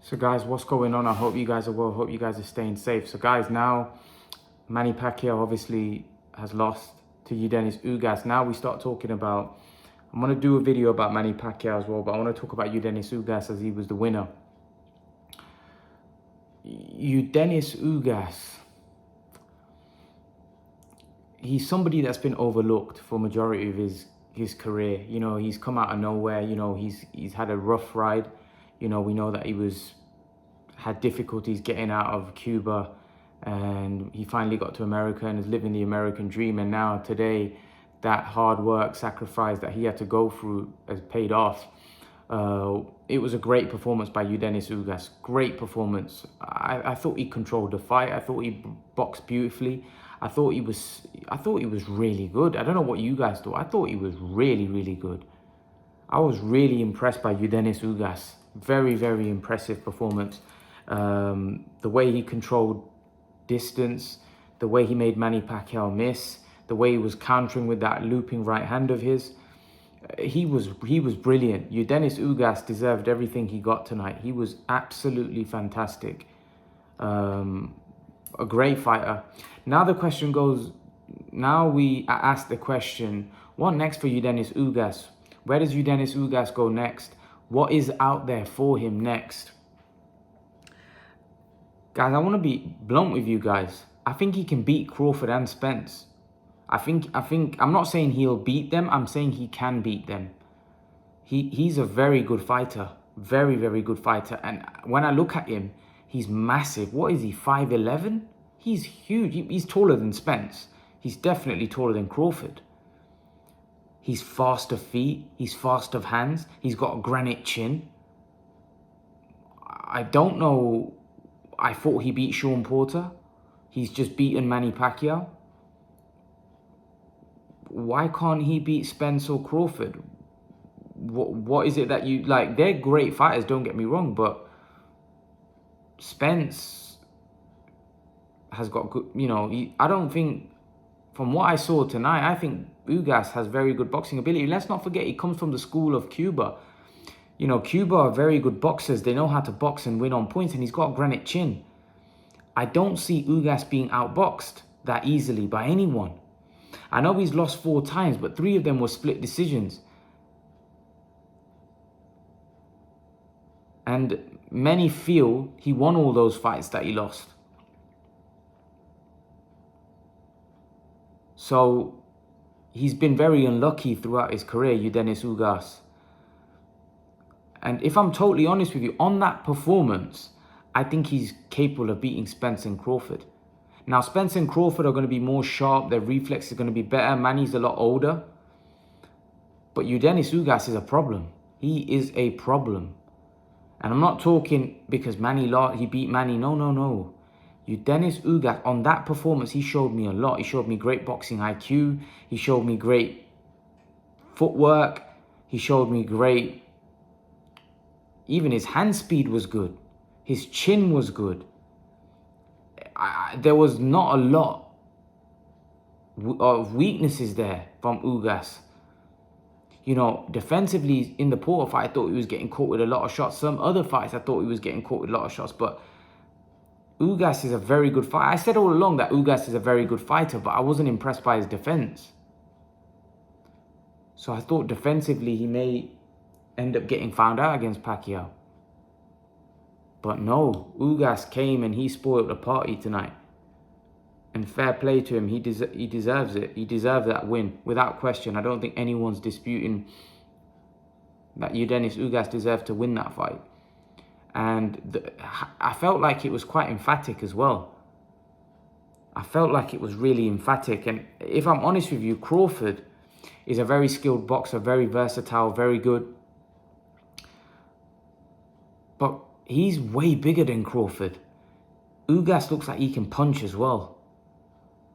So guys, what's going on? I hope you guys are well. Hope you guys are staying safe. So guys, now Manny Pacquiao obviously has lost to Yordenis Ugas. Now we start talking about, I'm going to do a video about Manny Pacquiao as well, but I want to talk about Yordenis Ugas as he was the winner. Yordenis Ugas, he's somebody that's been overlooked for majority of his career. You know, he's come out of nowhere. You know, he's had a rough ride. You know, we know that he had difficulties getting out of Cuba, and he finally got to America and is living the American dream. And now today, that hard work, sacrifice that he had to go through has paid off. It was a great performance by Yordenis Ugas. Great performance. I thought he controlled the fight. I thought he boxed beautifully. I thought he was really good. I don't know what you guys thought. I thought he was really, really good. I was really impressed by Yordenis Ugas. Very, very impressive performance. The way he controlled distance, the way he made Manny Pacquiao miss, the way he was countering with that looping right hand of his. He was brilliant. Yordenis Ugas deserved everything he got tonight. He was absolutely fantastic. A great fighter. Now the question goes, now we ask the question, what next for Yordenis Ugas? Where does Yordenis Ugas go next? What is out there for him next? Guys, I want to be blunt with you guys. I think he can beat Crawford and Spence. I'm not saying he'll beat them. I'm saying he can beat them. He's a very good fighter. Very, very good fighter. And when I look at him, he's massive. What is he, 5'11"? He's huge. He's taller than Spence. He's definitely taller than Crawford. He's fast of feet. He's fast of hands. He's got a granite chin. I don't know. I thought he beat Sean Porter. He's just beaten Manny Pacquiao. Why can't he beat Spence or Crawford? What is it that you like? They're great fighters, don't get me wrong, but Spence has got good, you know, I don't think, from what I saw tonight, I think Ugas has very good boxing ability. Let's not forget, he comes from the school of Cuba. You know, Cuba are very good boxers. They know how to box and win on points, and he's got a granite chin. I don't see Ugas being outboxed that easily by anyone. I know he's lost 4 times, but 3 of them were split decisions. And many feel he won all those fights that he lost. So he's been very unlucky throughout his career, Yordenis Ugas. And if I'm totally honest with you, on that performance, I think he's capable of beating Spence and Crawford. Now, Spence and Crawford are going to be more sharp. Their reflex is going to be better. Manny's a lot older. But Yordenis Ugas is a problem. He is a problem. And I'm not talking because Manny lost, he beat Manny. No, no, no. Yordenis Ugas, on that performance, he showed me a lot. He showed me great boxing IQ. He showed me great footwork. He showed me great... Even his hand speed was good. His chin was good. There was not a lot of weaknesses there from Ugas. You know, defensively in the Porter fight, I thought he was getting caught with a lot of shots. Some other fights, I thought he was getting caught with a lot of shots. But Ugas is a very good fighter. I said all along that Ugas is a very good fighter, but I wasn't impressed by his defense. So I thought defensively he may end up getting found out against Pacquiao. But no, Ugas came and he spoiled the party tonight. And fair play to him, he deserves it. He deserved that win, without question. I don't think anyone's disputing that Yordenis Ugas deserved to win that fight. And I felt like it was quite emphatic as well. I felt like it was really emphatic. And if I'm honest with you, Crawford is a very skilled boxer, very versatile, very good. But he's way bigger than Crawford. Ugas looks like he can punch as well,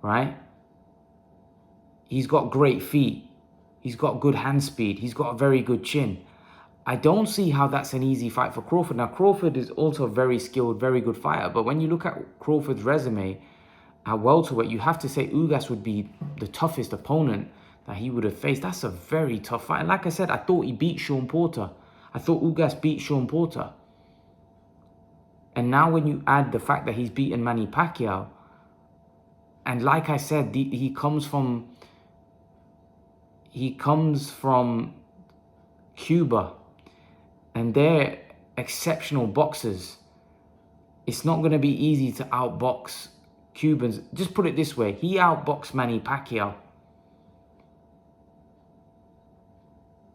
right? He's got great feet. He's got good hand speed. He's got a very good chin. I don't see how that's an easy fight for Crawford. Now, Crawford is also a very skilled, very good fighter. But when you look at Crawford's resume at welterweight, you have to say Ugas would be the toughest opponent that he would have faced. That's a very tough fight. And like I said, I thought he beat Sean Porter. I thought Ugas beat Sean Porter. And now when you add the fact that he's beaten Manny Pacquiao, and like I said, he comes from Cuba, and they're exceptional boxers. It's not going to be easy to outbox Cubans. Just put it this way, he outboxed Manny Pacquiao.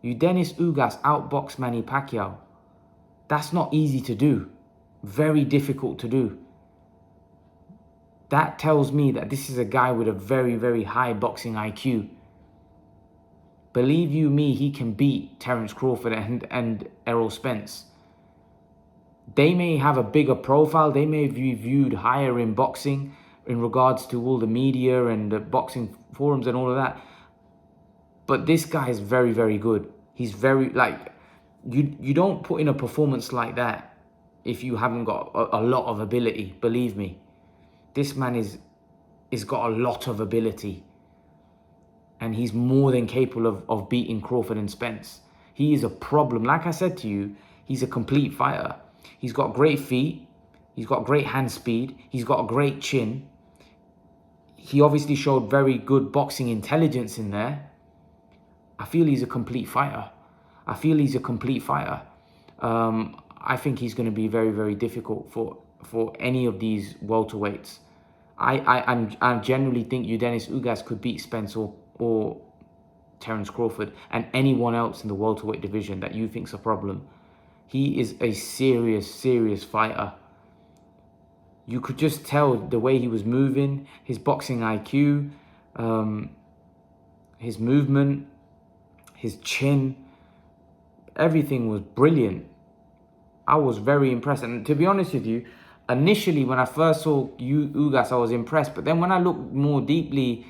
Yordenis Ugas outboxed Manny Pacquiao. That's not easy to do. Very difficult to do. That tells me that this is a guy with a very, very high boxing IQ. Believe you me, he can beat Terence Crawford and Errol Spence. They may have a bigger profile. They may be viewed higher in boxing in regards to all the media and the boxing forums and all of that. But this guy is very, very good. He's very, like, you don't put in a performance like that if you haven't got a lot of ability. Believe me. This man is got a lot of ability. And he's more than capable of beating Crawford and Spence. He is a problem. Like I said to you, he's a complete fighter. He's got great feet. He's got great hand speed. He's got a great chin. He obviously showed very good boxing intelligence in there. I feel he's a complete fighter. I think he's going to be very, very difficult for any of these welterweights. I generally think Yordenis Ugas could beat Spence or Terence Crawford and anyone else in the welterweight division that you think's a problem. He is a serious, serious fighter. You could just tell the way he was moving, his boxing IQ, his movement, his chin, everything was brilliant. I was very impressed. And to be honest with you, initially when I first saw Ugas, I was impressed. But then when I looked more deeply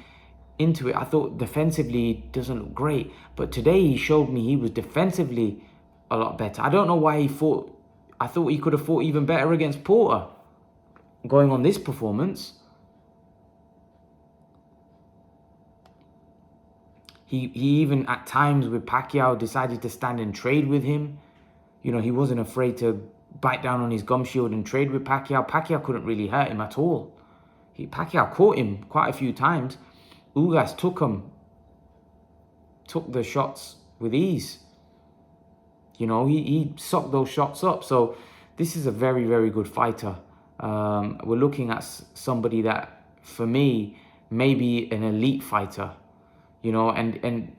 into it, I thought defensively it doesn't look great. But today he showed me he was defensively a lot better. I don't know why he fought. I thought he could have fought even better against Porter going on this performance. He even at times with Pacquiao decided to stand and trade with him. You know, he wasn't afraid to bite down on his gum shield and trade with Pacquiao. Pacquiao couldn't really hurt him at all. Pacquiao caught him quite a few times. Ugas took the shots with ease. You know, he sucked those shots up. So this is a very, very good fighter. We're looking at somebody that, for me, may be an elite fighter. You know, and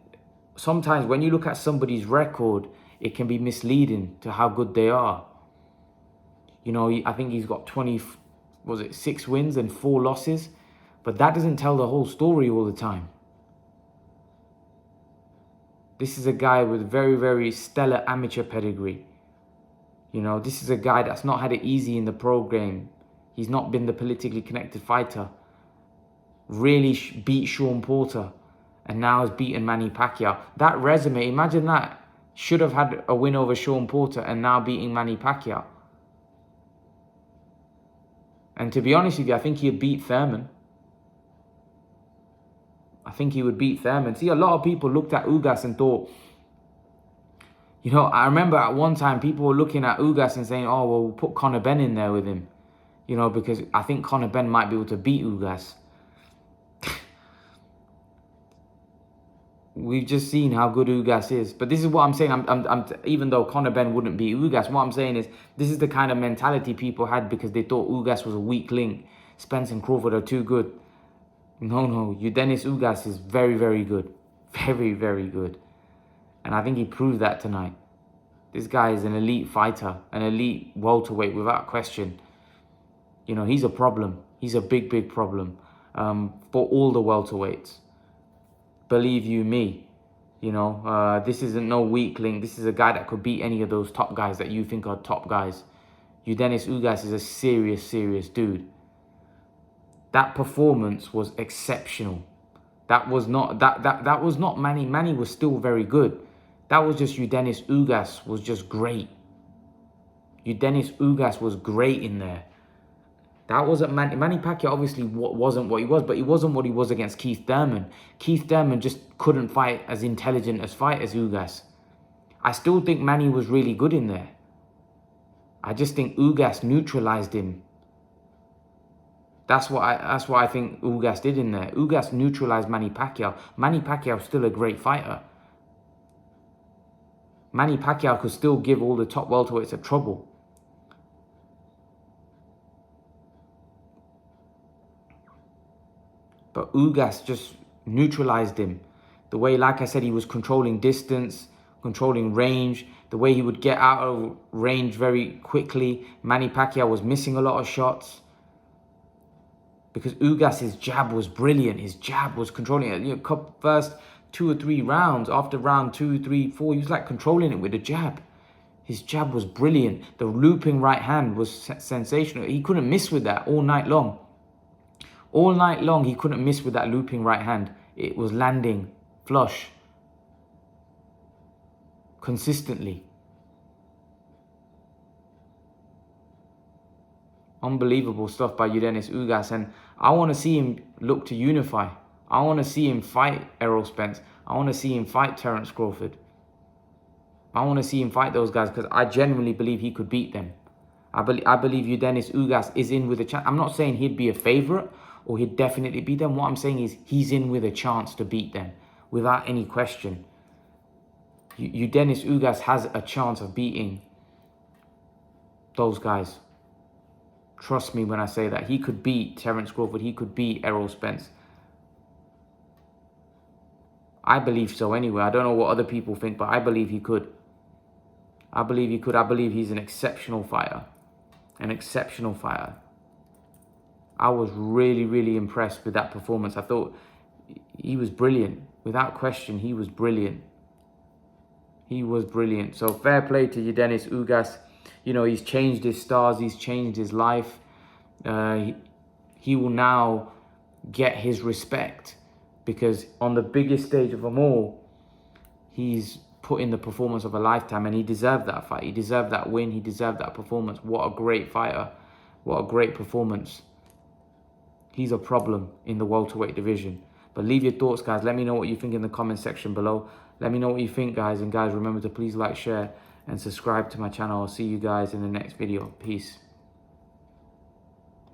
sometimes when you look at somebody's record, it can be misleading to how good they are. You know, I think he's got 6 wins and 4 losses. But that doesn't tell the whole story all the time. This is a guy with very, very stellar amateur pedigree. You know, this is a guy that's not had it easy in the pro game. He's not been the politically connected fighter. Really beat Sean Porter. And now has beaten Manny Pacquiao. That resume, imagine that. Should have had a win over Sean Porter and now beating Manny Pacquiao. And to be honest with you, I think he'd beat Thurman. I think he would beat Thurman. See, a lot of people looked at Ugas and thought, you know, I remember at one time people were looking at Ugas and saying, oh, well, we'll put Conor Benn in there with him. You know, because I think Conor Benn might be able to beat Ugas. We've just seen how good Ugas is. But this is what I'm saying. Even though Conor Benn wouldn't beat Ugas, what I'm saying is this is the kind of mentality people had because they thought Ugas was a weak link. Spence and Crawford are too good. No. Yordenis Ugas is very, very good. Very, very good. And I think he proved that tonight. This guy is an elite fighter. An elite welterweight without question. You know, he's a problem. He's a big, big problem for all the welterweights. Believe you me. You know, this isn't no weakling. This is a guy that could beat any of those top guys that you think are top guys. Yordenis Ugas is a serious, serious dude. That performance was exceptional. That was not Manny. Manny was still very good. That was just Yordenis Ugas was just great. Yordenis Ugas was great in there. That wasn't Manny Pacquiao obviously wasn't what he was, but he wasn't what he was against Keith Thurman. Keith Thurman just couldn't fight as intelligent as Ugas. I still think Manny was really good in there. I just think Ugas neutralized him. That's what I think Ugas did in there. Ugas neutralized Manny Pacquiao. Manny Pacquiao's still a great fighter. Manny Pacquiao could still give all the top welterweights a trouble. But Ugas just neutralized him. The way, like I said, he was controlling distance, controlling range, the way he would get out of range very quickly. Manny Pacquiao was missing a lot of shots. Because Ugas' jab was brilliant. His jab was controlling it. You know, first 2 or 3 rounds, after round 2, 3, 4, he was like controlling it with a jab. His jab was brilliant. The looping right hand was sensational. He couldn't miss with that all night long. All night long, he couldn't miss with that looping right hand. It was landing flush consistently. Unbelievable stuff by Yordenis Ugas, and I want to see him look to unify. I want to see him fight Errol Spence. I want to see him fight Terence Crawford. I want to see him fight those guys because I genuinely believe he could beat them. I believe Yordenis Ugas is in with a chance. I'm not saying he'd be a favourite or he'd definitely beat them. What I'm saying is he's in with a chance to beat them without any question. Yordenis Ugas has a chance of beating those guys. Trust me when I say that. He could beat Terence Crawford. He could beat Errol Spence. I believe so anyway. I don't know what other people think, but I believe he could. I believe he could. I believe he's an exceptional fighter. An exceptional fighter. I was really, really impressed with that performance. I thought he was brilliant. Without question, he was brilliant. He was brilliant. So fair play to Yordenis Ugas. You know, he's changed his stars. He's changed his life. He will now get his respect because on the biggest stage of them all, he's put in the performance of a lifetime and he deserved that fight. He deserved that win. He deserved that performance. What a great fighter. What a great performance. He's a problem in the welterweight division. But leave your thoughts, guys. Let me know what you think in the comment section below. Let me know what you think, guys. And guys, remember to please like, share, and subscribe to my channel. I'll see you guys in the next video. Peace.